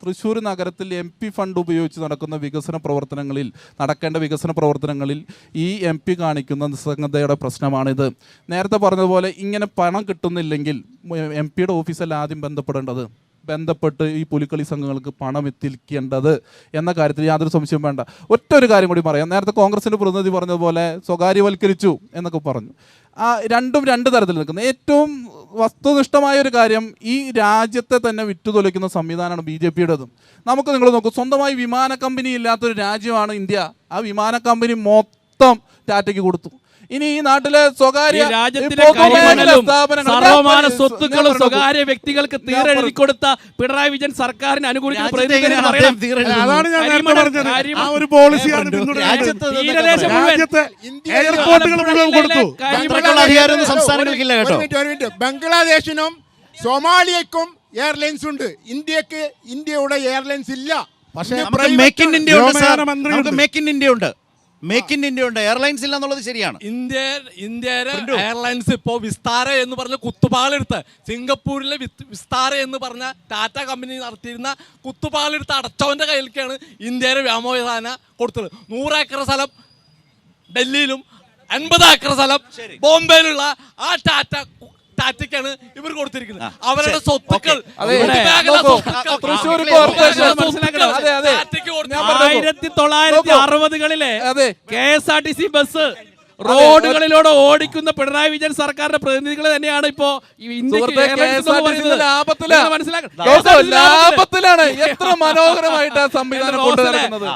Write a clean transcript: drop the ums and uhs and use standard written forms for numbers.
തൃശ്ശൂർ നഗരത്തിൽ MP fund ഉപയോഗിച്ച് നടക്കേണ്ട വികസന പ്രവർത്തനങ്ങളിൽ ഈ MP കാണിക്കുന്ന നിസ്സംഗതയുടെ പ്രശ്നമാണിത്. നേരത്തെ പറഞ്ഞതുപോലെ ഇങ്ങനെ പണം കിട്ടുന്നില്ലെങ്കിൽ MP-യുടെ ഓഫീസല്ല ആദ്യം ബന്ധപ്പെട്ട് ഈ പുലിക്കളി സംഘങ്ങൾക്ക് പണം എത്തിക്കേണ്ടത് എന്ന കാര്യത്തിൽ യാതൊരു സംശയവും വേണ്ട. ഒറ്റൊരു കാര്യം കൂടി പറയാം. നേരത്തെ കോൺഗ്രസിൻ്റെ പ്രതിനിധി പറഞ്ഞതുപോലെ സ്വകാര്യവൽക്കരിച്ചു എന്നൊക്കെ പറഞ്ഞു. രണ്ടും രണ്ട് തരത്തിൽ നിൽക്കുന്നത്. ഏറ്റവും വസ്തുനിഷ്ഠമായ ഒരു കാര്യം, ഈ രാജ്യത്തെ തന്നെ വിറ്റുതൊലിക്കുന്ന സംവിധാനമാണ് BJP-യുടേതും. നമുക്ക് നിങ്ങൾ നോക്കൂ, സ്വന്തമായി വിമാന കമ്പനി ഇല്ലാത്തൊരു രാജ്യമാണ് ഇന്ത്യ. ആ വിമാന കമ്പനി മൊത്തം ടാറ്റയ്ക്ക് കൊടുത്തു. ഇനി ഈ നാട്ടിലെ സ്വകാര്യ സർവമാന സ്വത്തുക്കളും സ്വകാര്യ വ്യക്തികൾക്ക് തീരെഴുതി കൊടുത്ത പിണറായി വിജയൻ സർക്കാരിനെ അനുകൂലിക്കുന്ന ബംഗ്ലാദേശിനും സൊമാലിയക്കും എയർലൈൻസ് ഉണ്ട്. ഇന്ത്യയുടെ എയർലൈൻസ് ഇല്ല. പക്ഷേ മേക്ക് ഇൻ ഇന്ത്യ ഉണ്ട്. മേക്ക് ഇൻ ഇന്ത്യ ഉണ്ട്, എയർലൈൻസ് ഇല്ല എന്നുള്ളത് ശരിയാണ്. ഇന്ത്യയുടെ എയർലൈൻസ് ഇപ്പോൾ വിസ്താര എന്ന് പറഞ്ഞ കുത്തുപാളെടുത്ത്, സിംഗപ്പൂരിലെ വിസ്താര എന്ന് പറഞ്ഞ ടാറ്റ കമ്പനി നടത്തിയിരുന്ന കുത്തുപാളെടുത്ത് അടച്ചവന്റെ കയ്യിലേക്കാണ് ഇന്ത്യയുടെ വ്യോമയാന കൊടുത്തത്. 100 ഏക്കർ സ്ഥലം ഡൽഹിയിലും 50 ഏക്കർ സ്ഥലം ബോംബെയിലുള്ള ആ ടാറ്റയ്ക്കാണ് ഇവർ കൊടുത്തിരിക്കുന്നത്. അവരുടെ സ്വത്തുക്കൾ 1960-കളിലെ KSRTC ബസ് റോഡുകളിലൂടെ ഓടിക്കുന്ന പിണറായി വിജയൻ സർക്കാരിന്റെ പ്രതിനിധികൾ തന്നെയാണ് ഇപ്പോ ലാഭത്തിലാണ്. എത്ര മനോഹരമായിട്ട് സംവിധാനം കൊണ്ടുനടക്കുന്നത്.